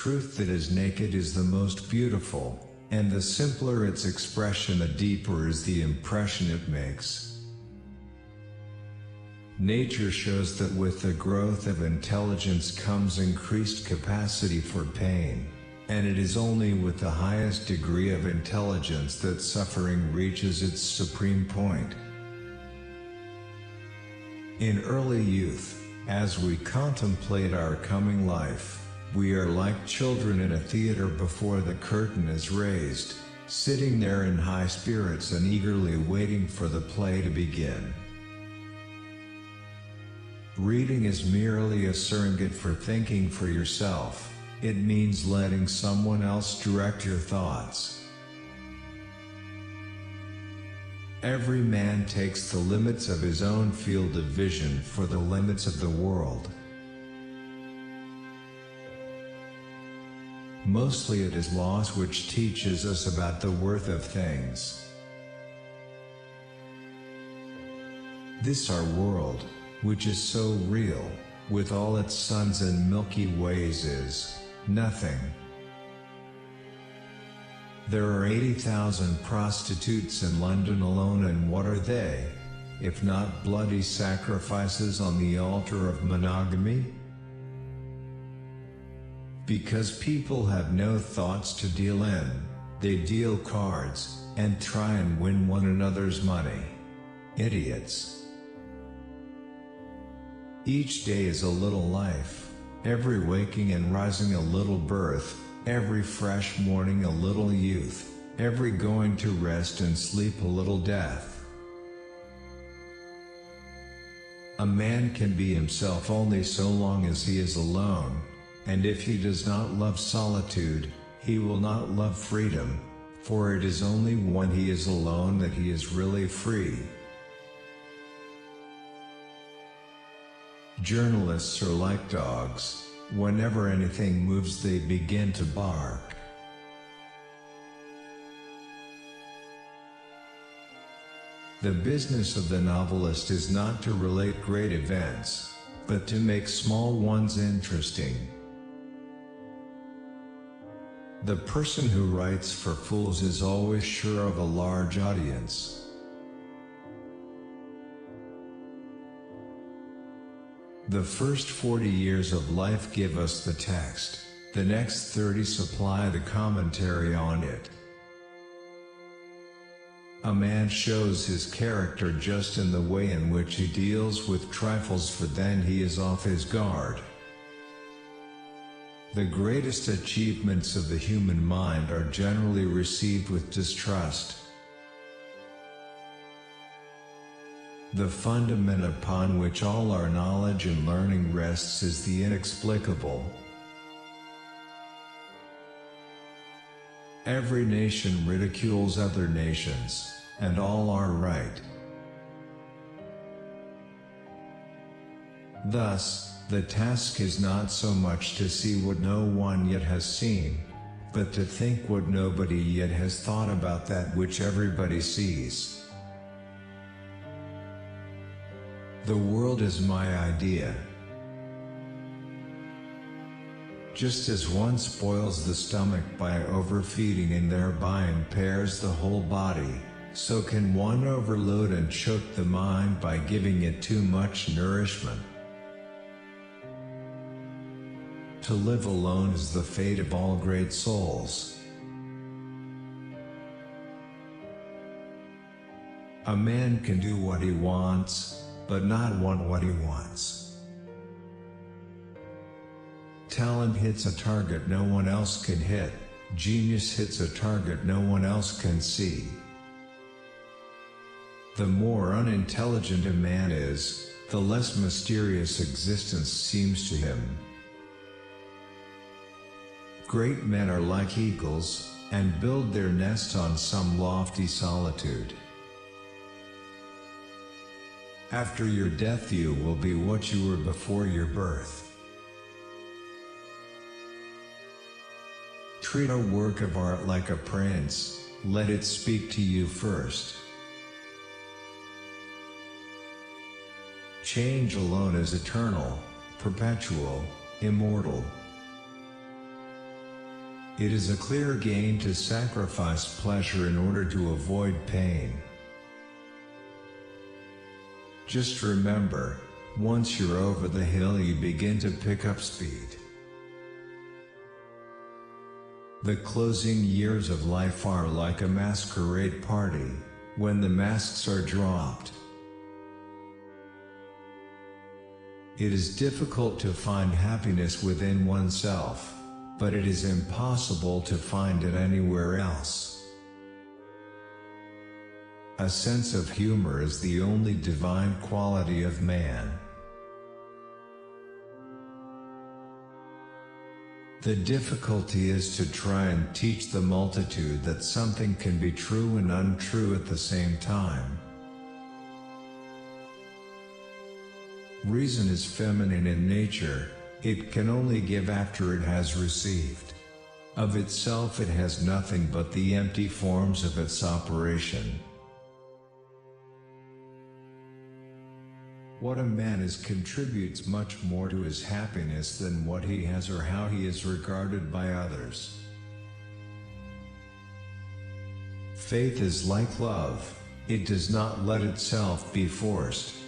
truth that is naked is the most beautiful, and the simpler its expression, the deeper is the impression it makes. Nature shows that with the growth of intelligence comes increased capacity for pain, and it is only with the highest degree of intelligence that suffering reaches its supreme point. In early youth, as we contemplate our coming life, we are like children in a theater before the curtain is raised, sitting there in high spirits and eagerly waiting for the play to begin. Reading is merely a surrogate for thinking for yourself. It means letting someone else direct your thoughts. Every man takes the limits of his own field of vision for the limits of the world. Mostly it is loss which teaches us about the worth of things. This our world, which is so real, with all its suns and Milky Ways, is nothing. There are 80,000 prostitutes in London alone, and what are they, if not bloody sacrifices on the altar of monogamy? Because people have no thoughts to deal in, they deal cards, and try and win one another's money. Idiots. Each day is a little life, every waking and rising a little birth, every fresh morning a little youth, every going to rest and sleep a little death. A man can be himself only so long as he is alone, and if he does not love solitude, he will not love freedom, for it is only when he is alone that he is really free. Journalists are like dogs. Whenever anything moves, they begin to bark. The business of the novelist is not to relate great events, but to make small ones interesting. The person who writes for fools is always sure of a large audience. The first 40 years of life give us the text, the next 30 supply the commentary on it. A man shows his character just in the way in which he deals with trifles, for then he is off his guard. The greatest achievements of the human mind are generally received with distrust. The fundament upon which all our knowledge and learning rests is the inexplicable. Every nation ridicules other nations, and all are right. Thus, the task is not so much to see what no one yet has seen, but to think what nobody yet has thought about that which everybody sees. The world is my idea. Just as one spoils the stomach by overfeeding and thereby impairs the whole body, so can one overload and choke the mind by giving it too much nourishment. To live alone is the fate of all great souls. A man can do what he wants, but not want what he wants. Talent hits a target no one else can hit. Genius hits a target no one else can see. The more unintelligent a man is, the less mysterious existence seems to him. Great men are like eagles, and build their nest on some lofty solitude. After your death you will be what you were before your birth. Treat a work of art like a prince, let it speak to you first. Change alone is eternal, perpetual, immortal. It is a clear gain to sacrifice pleasure in order to avoid pain. Just remember, once you're over the hill you begin to pick up speed. The closing years of life are like a masquerade party, when the masks are dropped. It is difficult to find happiness within oneself, but it is impossible to find it anywhere else. A sense of humor is the only divine quality of man. The difficulty is to try and teach the multitude that something can be true and untrue at the same time. Reason is feminine in nature, it can only give after it has received. Of itself it has nothing but the empty forms of its operation. What a man is contributes much more to his happiness than what he has or how he is regarded by others. Faith is like love, it does not let itself be forced.